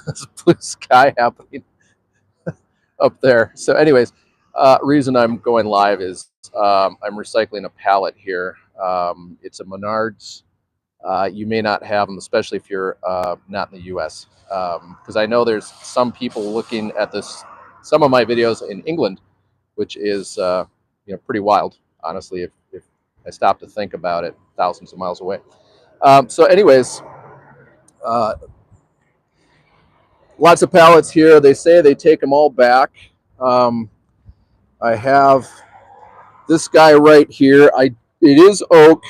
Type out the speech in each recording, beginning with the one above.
this blue sky happening up there. So anyways, reason I'm going live is I'm recycling a pallet here. It's a Menards. You may not have them, especially if you're not in the U.S. Because I know there's some people looking at this, some of my videos in England, which is pretty wild, honestly, if I stop to think about it, thousands of miles away. So anyways, uh, lots of pallets here. They say they take them all back. Um, I have this guy right here. It is oak,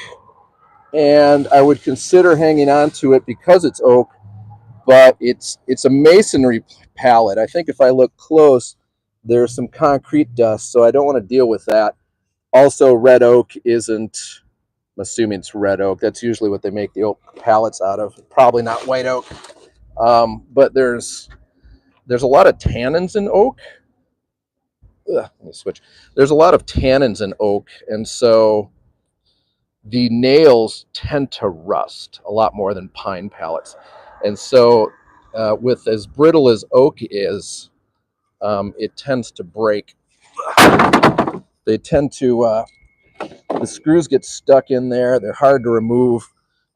and I would consider hanging on to it because it's oak, but it's a masonry pallet. I think if I look close, there's some concrete dust, so I don't want to deal with that. Also, red oak isn't. I'm assuming it's red oak. That's usually what they make the oak pallets out of. Probably not white oak. But there's a lot of tannins in oak. Let me switch. There's a lot of tannins in oak, and so the nails tend to rust a lot more than pine pallets. And so, with as brittle as oak is, it tends to break. They tend to, the screws get stuck in there. They're hard to remove.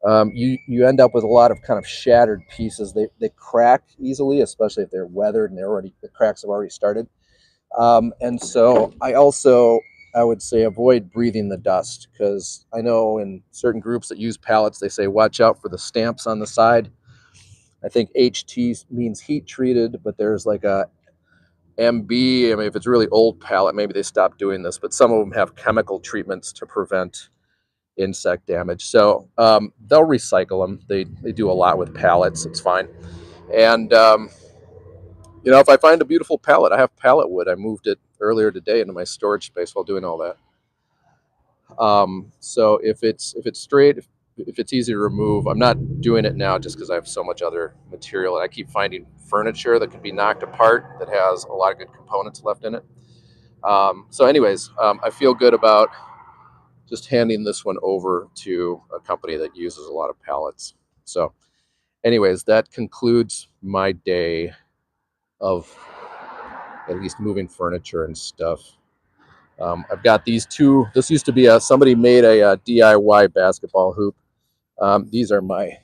You end up with a lot of kind of shattered pieces. They crack easily, especially if they're weathered and the cracks have already started. And so I would say avoid breathing the dust, because I know in certain groups that use pallets, they say watch out for the stamps on the side. I think HT means heat treated, but there's like a MB. I mean, if it's really old pallet, maybe they stopped doing this, but some of them have chemical treatments to prevent insect damage. So they'll recycle them. They do a lot with pallets. It's fine. And if I find a beautiful pallet, I have pallet wood. I moved it earlier today into my storage space while doing all that. So if it's straight, if it's easy to remove, I'm not doing it now just because I have so much other material, and I keep finding furniture that can be knocked apart that has a lot of good components left in it. So anyways, I feel good about just handing this one over to a company that uses a lot of pallets. So anyways, that concludes my day of at least moving furniture and stuff. I've got these two. This used to be somebody made a DIY basketball hoop. These are my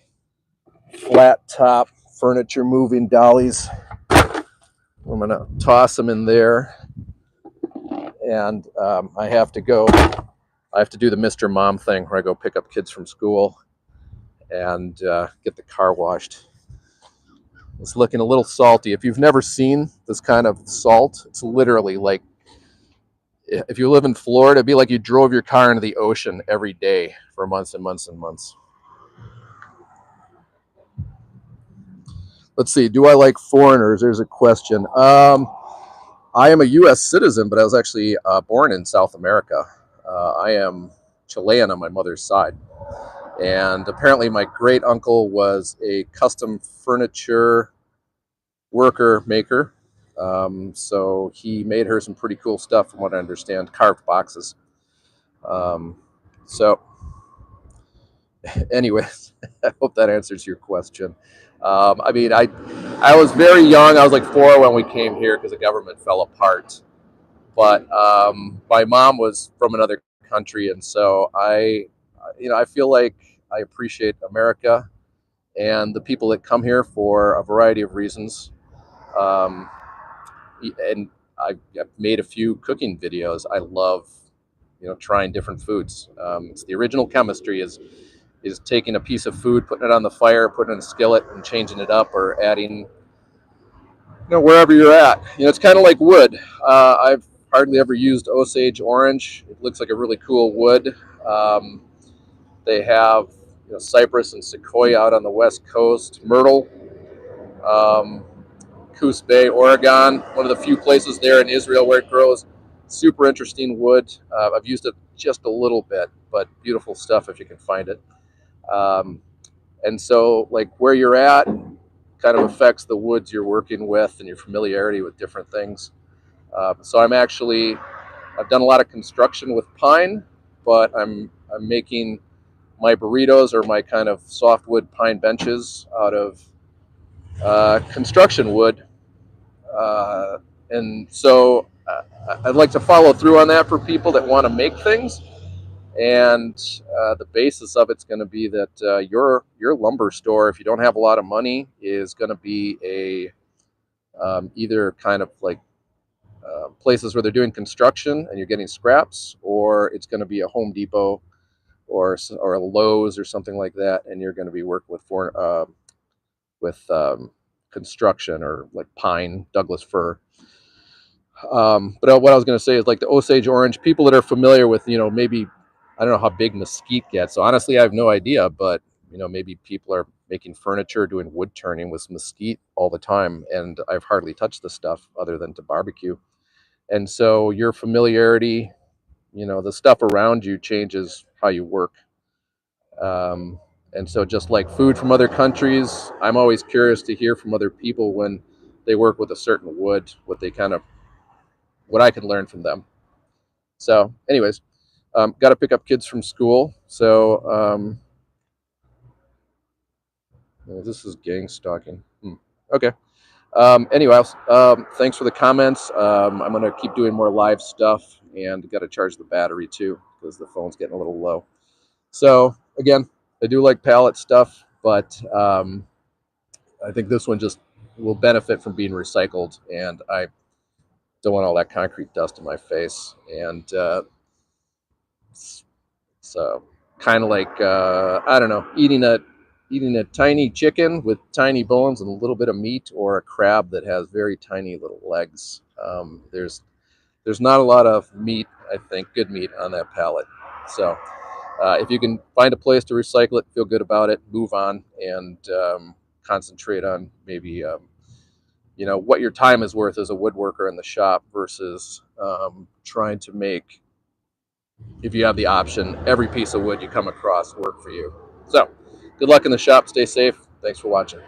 flat top furniture moving dollies. I'm gonna toss them in there, and I have to go. I have to do the Mr. Mom thing where I go pick up kids from school and get the car washed. It's looking a little salty. If you've never seen this kind of salt, it's literally like, if you live in Florida, it'd be like you drove your car into the ocean every day for months and months and months. Let's see. Do I like foreigners? There's a question. I am a U.S. citizen, but I was actually born in South America. I am Chilean on my mother's side. And apparently my great uncle was a custom furniture worker maker. So he made her some pretty cool stuff, from what I understand, carved boxes. So anyways, I hope that answers your question. I mean, I was very young. I was like 4 when we came here because the government fell apart. But my mom was from another country, and so I feel like I appreciate America and the people that come here for a variety of reasons. Um, and I've made a few cooking videos. I love, trying different foods. It's the original chemistry is taking a piece of food, putting it on the fire, putting it in a skillet, and changing it up, or adding, wherever you're at. It's kind of like wood. I've hardly ever used Osage orange. It looks like a really cool wood. They have cypress and sequoia out on the west coast, myrtle, Coos Bay, Oregon, one of the few places there in Israel where it grows. Super interesting wood. I've used it just a little bit, but beautiful stuff if you can find it. And so, like, where you're at kind of affects the woods you're working with and your familiarity with different things. So I've done a lot of construction with pine, but I'm making my burritos or my kind of softwood pine benches out of construction wood. And so I'd like to follow through on that for people that want to make things. And the basis of it's going to be that your lumber store, if you don't have a lot of money, is going to be a either kind of like places where they're doing construction and you're getting scraps, or it's going to be a Home Depot or a Lowe's or something like that, and you're going to be working with construction or like pine, Douglas fir. But what I was going to say is like the Osage orange. People that are familiar with, maybe I don't know how big mesquite gets. So honestly, I have no idea. But maybe people are making furniture, doing wood turning with mesquite all the time, and I've hardly touched the stuff other than to barbecue. And so your familiarity, the stuff around you changes how you work. Um, and so just like food from other countries, I'm always curious to hear from other people when they work with a certain wood, what I can learn from them. So, anyways, got to pick up kids from school. So, this is gang stalking. Okay. Anyways, thanks for the comments. I'm going to keep doing more live stuff and got to charge the battery too because the phone's getting a little low. So, again, I do like pallet stuff, but I think this one just will benefit from being recycled, and I don't want all that concrete dust in my face. And so, kind of like I don't know, eating a tiny chicken with tiny bones and a little bit of meat, or a crab that has very tiny little legs. There's not a lot of meat, I think, good meat on that pallet. So if you can find a place to recycle it, feel good about it, move on, and concentrate on maybe what your time is worth as a woodworker in the shop versus trying to make, if you have the option, every piece of wood you come across work for you. So good luck in the shop. Stay safe. Thanks for watching.